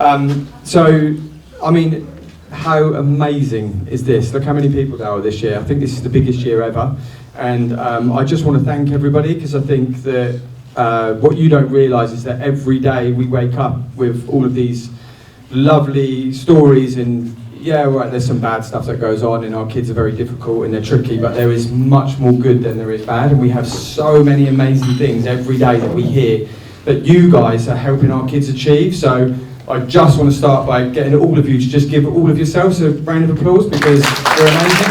So, I mean, how amazing is this? Look how many people there are this year. I think this is the biggest year ever. And I just want to thank everybody, because I think that what you don't realise is that every day we wake up with all of these lovely stories, and yeah, right, there's some bad stuff that goes on, and our kids are very difficult and they're tricky, but there is much more good than there is bad, and we have so many amazing things every day that we hear that you guys are helping our kids achieve. So I just want to start by getting all of you to just give all of yourselves a round of applause, because you're amazing.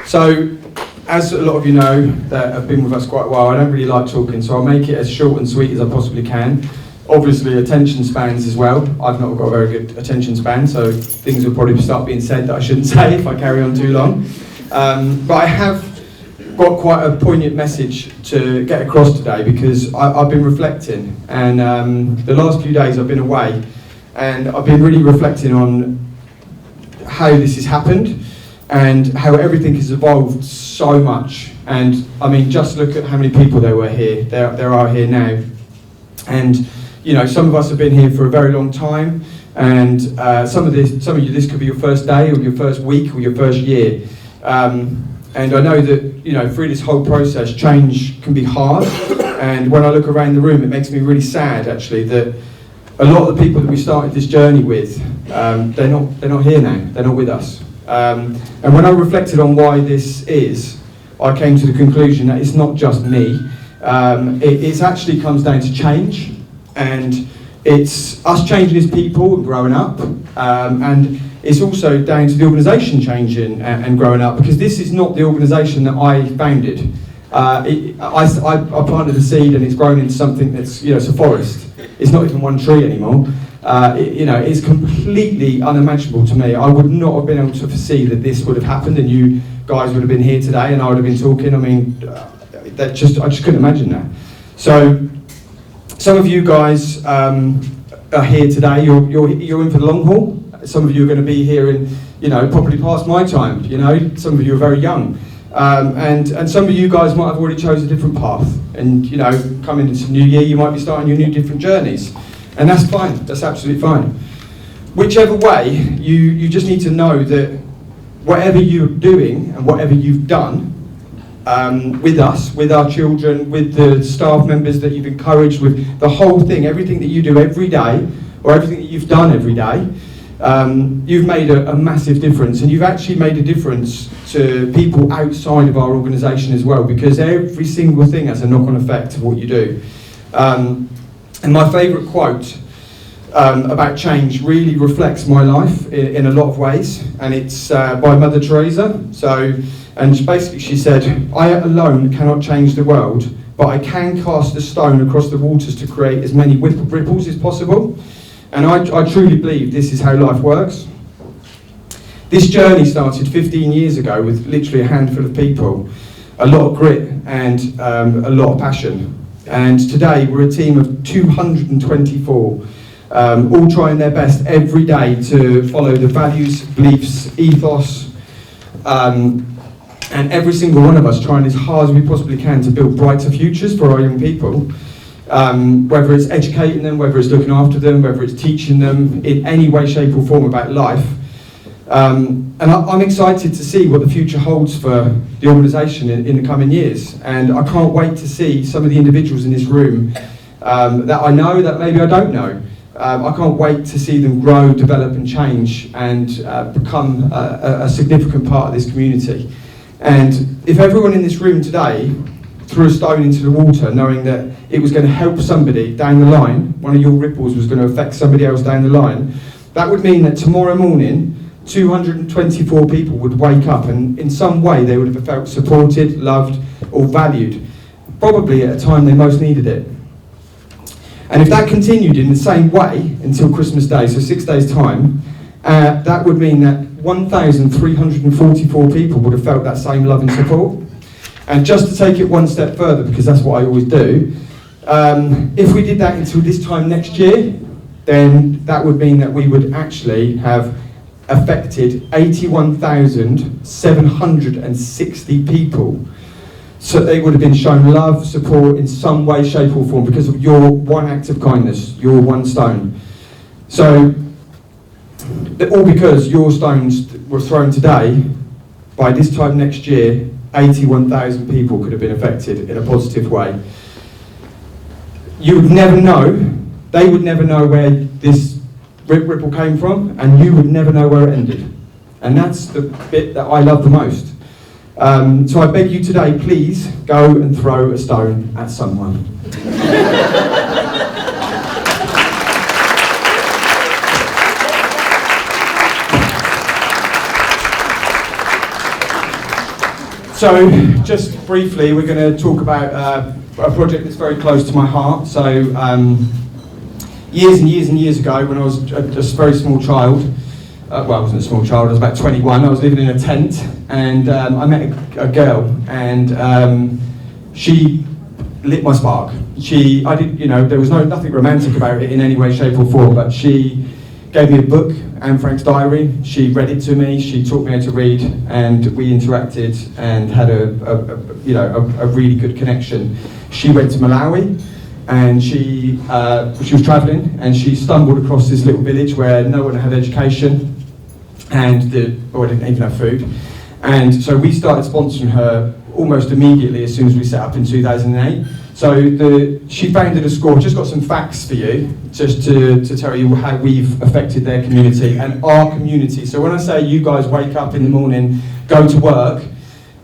So, as a lot of you know that have been with us quite a while, I don't really like talking, so I'll make it as short and sweet as I possibly can. Obviously, attention spans as well. I've not got a very good attention span, so things will probably start being said that I shouldn't say if I carry on too long. But I have got quite a poignant message to get across today, because I've been reflecting, and the last few days I've been away, and I've been really reflecting on how this has happened and how everything has evolved so much. And I mean, just look at how many people there are here now, and you know, some of us have been here for a very long time, and some of you, this could be your first day or your first week or your first year. And I know that, you know, through this whole process, change can be hard. And when I look around the room, it makes me really sad, actually, that a lot of the people that we started this journey with, they're not here now. They're not with us. And when I reflected on why this is, I came to the conclusion that it's not just me. It actually comes down to change, and it's us changing as people and growing up, and it's also down to the organisation changing and growing up, because this is not the organisation that I founded. I planted a seed and it's grown into something that's, you know, it's a forest. It's not even one tree anymore. You know, it's completely unimaginable to me. I would not have been able to foresee that this would have happened, and you guys would have been here today and I would have been talking. I mean, I just couldn't imagine that. So, some of you guys are here today. You're in for the long haul. Some of you are going to be here in, you know, probably past my time. You know, some of you are very young, and some of you guys might have already chosen a different path. And you know, coming into the new year, you might be starting your new different journeys, and that's fine. That's absolutely fine. Whichever way, you just need to know that whatever you're doing and whatever you've done with us, with our children, with the staff members that you've encouraged, with the whole thing, everything that you do every day, or everything that you've done every day. You've made a massive difference, and you've actually made a difference to people outside of our organisation as well, because every single thing has a knock-on effect of what you do. And my favourite quote about change really reflects my life in a lot of ways, and it's by Mother Teresa. And basically she said, "I alone cannot change the world, but I can cast a stone across the waters to create as many ripples as possible." And I truly believe this is how life works. This journey started 15 years ago with literally a handful of people, a lot of grit and a lot of passion. And today we're a team of 224, all trying their best every day to follow the values, beliefs, ethos, and every single one of us trying as hard as we possibly can to build brighter futures for our young people. Whether it's educating them, whether it's looking after them, whether it's teaching them in any way, shape or form about life. And I'm excited to see what the future holds for the organisation in the coming years. And I can't wait to see some of the individuals in this room that I know, that maybe I don't know. I can't wait to see them grow, develop and change, and become a significant part of this community. And if everyone in this room today threw a stone into the water knowing that it was going to help somebody down the line, one of your ripples was going to affect somebody else down the line, that would mean that tomorrow morning 224 people would wake up and in some way they would have felt supported, loved or valued, probably at a time they most needed it. And if that continued in the same way until Christmas Day, so 6 days time, that would mean that 1,344 people would have felt that same love and support. And just to take it one step further, because that's what I always do, if we did that until this time next year, then that would mean that we would actually have affected 81,760 people. so they would have been shown love, support in some way, shape or form because of your one act of kindness, your one stone. So, all because your stones were thrown today, by this time next year, 81,000 people could have been affected in a positive way. You would never know, they would never know where this ripple came from, and you would never know where it ended. And that's the bit that I love the most. So I beg you today, please go and throw a stone at someone. So, just briefly, we're going to talk about a project that's very close to my heart. So, years and years and years ago, when I was a very small child, well, I wasn't a small child, I was about 21, I was living in a tent, and I met a girl, and she lit my spark. There was nothing romantic about it in any way, shape or form, but she gave me a book, Anne Frank's diary. She read it to me, she taught me how to read, and we interacted and had a really good connection. She went to Malawi, and she was travelling, and she stumbled across this little village where no one had education, and didn't even have food. And so we started sponsoring her almost immediately as soon as we set up in 2008. So she founded a school. I've just got some facts for you, just to tell you how we've affected their community and our community. So when I say you guys wake up in the morning, go to work,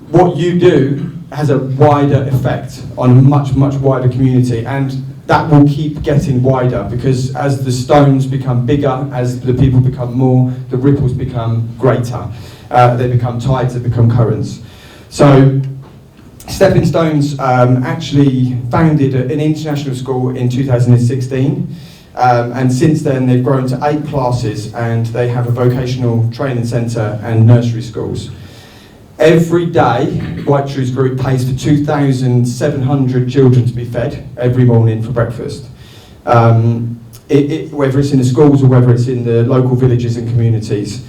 what you do has a wider effect on a much, much wider community, and that will keep getting wider, because as the stones become bigger, as the people become more, the ripples become greater. They become tides, they become currents. So Stepping Stones actually founded an international school in 2016, and since then they've grown to 8 classes, and they have a vocational training centre and nursery schools. Every day, WhiteTrees Group pays for 2,700 children to be fed every morning for breakfast. Whether it's in the schools or whether it's in the local villages and communities.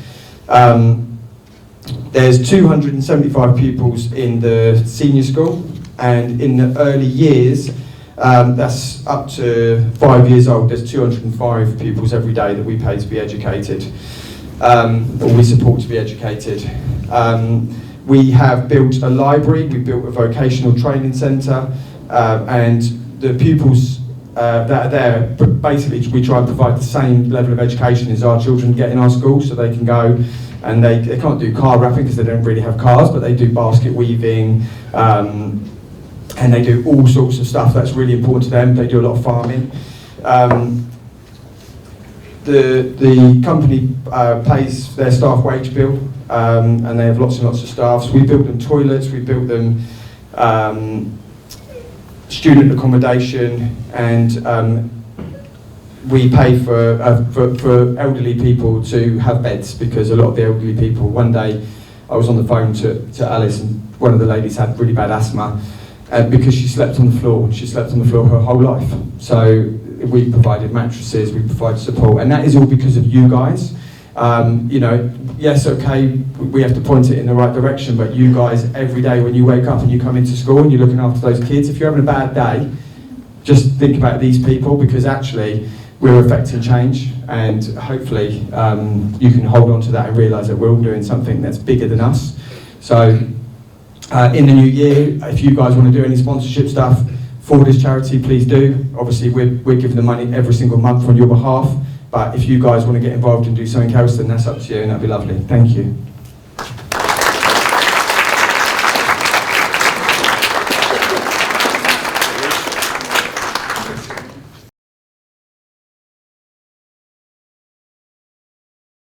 There's 275 pupils in the senior school, and in the early years, that's up to 5 years old, there's 205 pupils every day that we pay to be educated, or we support to be educated. We have built a library, we built a vocational training centre, and the pupils that are there, basically we try and provide the same level of education as our children get in our school, so they can go, and they can't do car wrapping because they don't really have cars, but they do basket weaving, and they do all sorts of stuff that's really important to them. They do a lot of farming. The company pays their staff wage bill, and they have lots and lots of staff. So we built them toilets, we built them student accommodation, and we pay for elderly people to have beds, because a lot of the elderly people, one day I was on the phone to Alice, and one of the ladies had really bad asthma, because she slept on the floor. She slept on the floor her whole life. So we provided mattresses, we provided support, and that is all because of you guys. Yes, okay, we have to point it in the right direction, but you guys, every day when you wake up and you come into school and you're looking after those kids, if you're having a bad day, just think about these people, because actually we're affecting change, and hopefully you can hold on to that and realise that we're all doing something that's bigger than us. So in the new year, if you guys want to do any sponsorship stuff for this charity, please do. Obviously we're giving the money every single month on your behalf, but if you guys want to get involved and do something else, then that's up to you, and that'd be lovely. Thank you.